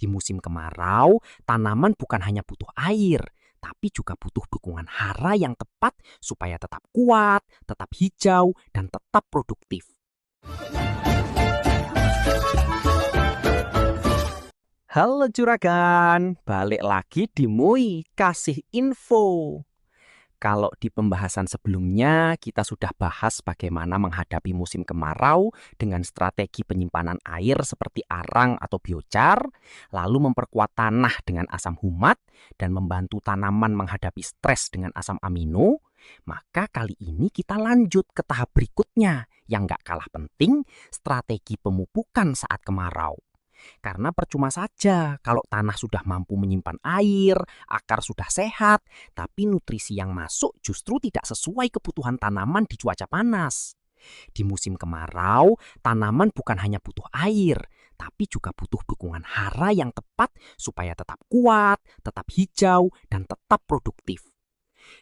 Di musim kemarau, tanaman bukan hanya butuh air, tapi juga butuh dukungan hara yang tepat supaya tetap kuat, tetap hijau, dan tetap produktif. Halo Juragan, balik lagi di MUI Kasih Info. Kalau di pembahasan sebelumnya, kita sudah bahas bagaimana menghadapi musim kemarau dengan strategi penyimpanan air seperti arang atau biochar, lalu memperkuat tanah dengan asam humat, dan membantu tanaman menghadapi stres dengan asam amino. Maka kali ini kita lanjut ke tahap berikutnya, yang gak kalah penting, strategi pemupukan saat kemarau. Karena percuma saja kalau tanah sudah mampu menyimpan air, akar sudah sehat, tapi nutrisi yang masuk justru tidak sesuai kebutuhan tanaman di cuaca panas. Di musim kemarau, tanaman bukan hanya butuh air, tapi juga butuh dukungan hara yang tepat supaya tetap kuat, tetap hijau, dan tetap produktif.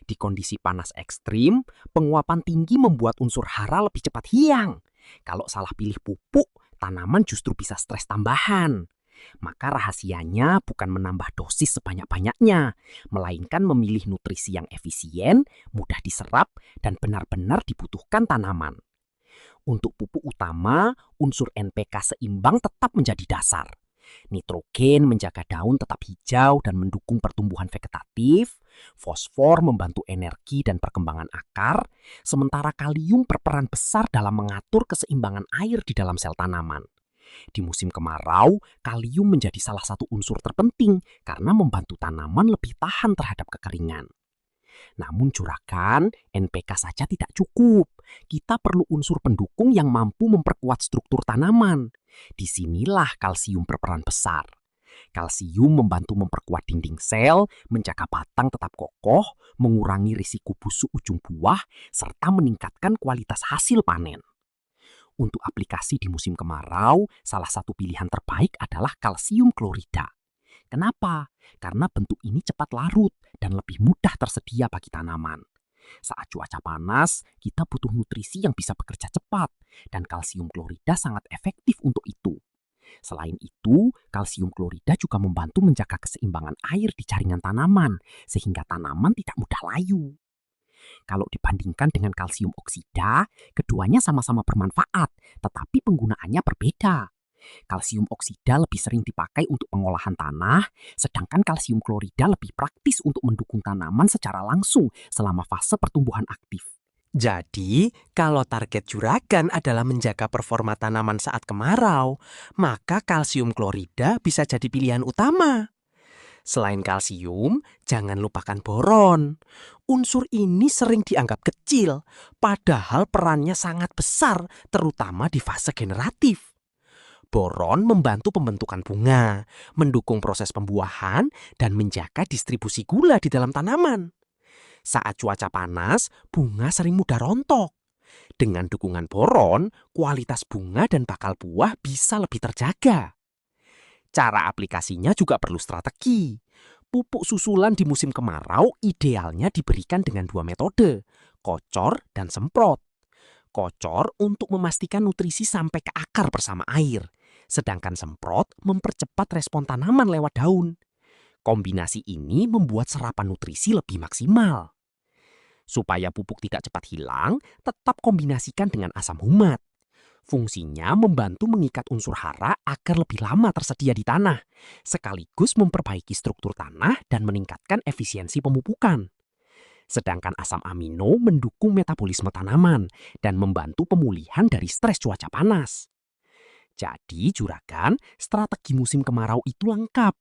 Di kondisi panas ekstrim, penguapan tinggi membuat unsur hara lebih cepat hilang. Kalau salah pilih pupuk, tanaman justru bisa stres tambahan. Maka rahasianya bukan menambah dosis sebanyak-banyaknya, melainkan memilih nutrisi yang efisien, mudah diserap, dan benar-benar dibutuhkan tanaman. Untuk pupuk utama, unsur NPK seimbang tetap menjadi dasar. Nitrogen menjaga daun tetap hijau dan mendukung pertumbuhan vegetatif, fosfor membantu energi dan perkembangan akar, sementara kalium berperan besar dalam mengatur keseimbangan air di dalam sel tanaman. Di musim kemarau, kalium menjadi salah satu unsur terpenting karena membantu tanaman lebih tahan terhadap kekeringan. Namun juragan, NPK saja tidak cukup. Kita perlu unsur pendukung yang mampu memperkuat struktur tanaman. Disinilah kalsium berperan besar. Kalsium membantu memperkuat dinding sel, menjaga batang tetap kokoh, mengurangi risiko busuk ujung buah, serta meningkatkan kualitas hasil panen. Untuk aplikasi di musim kemarau, salah satu pilihan terbaik adalah kalsium klorida. Kenapa? Karena bentuk ini cepat larut dan lebih mudah tersedia bagi tanaman. Saat cuaca panas, kita butuh nutrisi yang bisa bekerja cepat, dan kalsium klorida sangat efektif untuk itu. Selain itu, kalsium klorida juga membantu menjaga keseimbangan air di jaringan tanaman, sehingga tanaman tidak mudah layu. Kalau dibandingkan dengan kalsium oksida, keduanya sama-sama bermanfaat, tetapi penggunaannya berbeda. Kalsium oksida lebih sering dipakai untuk pengolahan tanah, sedangkan kalsium klorida lebih praktis untuk mendukung tanaman secara langsung selama fase pertumbuhan aktif. Jadi, kalau target juragan adalah menjaga performa tanaman saat kemarau, maka kalsium klorida bisa jadi pilihan utama. Selain kalsium, jangan lupakan boron. Unsur ini sering dianggap kecil, padahal perannya sangat besar, terutama di fase generatif. Boron membantu pembentukan bunga, mendukung proses pembuahan, dan menjaga distribusi gula di dalam tanaman. Saat cuaca panas, bunga sering mudah rontok. Dengan dukungan boron, kualitas bunga dan bakal buah bisa lebih terjaga. Cara aplikasinya juga perlu strategi. Pupuk susulan di musim kemarau idealnya diberikan dengan dua metode, kocor dan semprot. Kocor untuk memastikan nutrisi sampai ke akar bersama air, sedangkan semprot mempercepat respon tanaman lewat daun. Kombinasi ini membuat serapan nutrisi lebih maksimal. Supaya pupuk tidak cepat hilang, tetap kombinasikan dengan asam humat. Fungsinya membantu mengikat unsur hara agar lebih lama tersedia di tanah, sekaligus memperbaiki struktur tanah dan meningkatkan efisiensi pemupukan. Sedangkan asam amino mendukung metabolisme tanaman dan membantu pemulihan dari stres cuaca panas. Jadi juragan, strategi musim kemarau itu lengkap.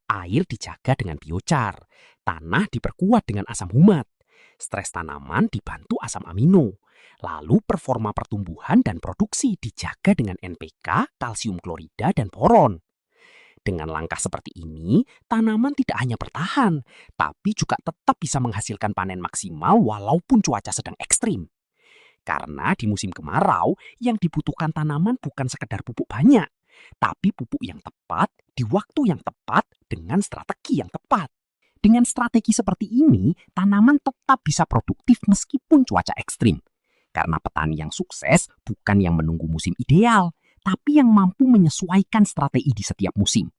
Air dijaga dengan biochar, tanah diperkuat dengan asam humat, stres tanaman dibantu asam amino. Lalu performa pertumbuhan dan produksi dijaga dengan NPK, kalsium klorida, dan boron. Dengan langkah seperti ini, tanaman tidak hanya bertahan, tapi juga tetap bisa menghasilkan panen maksimal walaupun cuaca sedang ekstrim. Karena di musim kemarau, yang dibutuhkan tanaman bukan sekedar pupuk banyak, tapi pupuk yang tepat, di waktu yang tepat, dengan strategi yang tepat. Dengan strategi seperti ini, tanaman tetap bisa produktif meskipun cuaca ekstrim. Karena petani yang sukses bukan yang menunggu musim ideal, tapi yang mampu menyesuaikan strategi di setiap musim.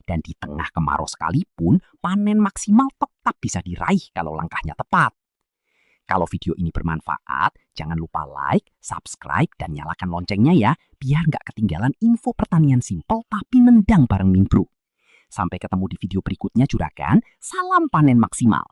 Dan di tengah kemarau sekalipun, panen maksimal tetap bisa diraih kalau langkahnya tepat. Kalau video ini bermanfaat, jangan lupa like, subscribe, dan nyalakan loncengnya ya, biar nggak ketinggalan info pertanian simpel tapi nendang bareng Minbro. Sampai ketemu di video berikutnya Juragan, salam panen maksimal.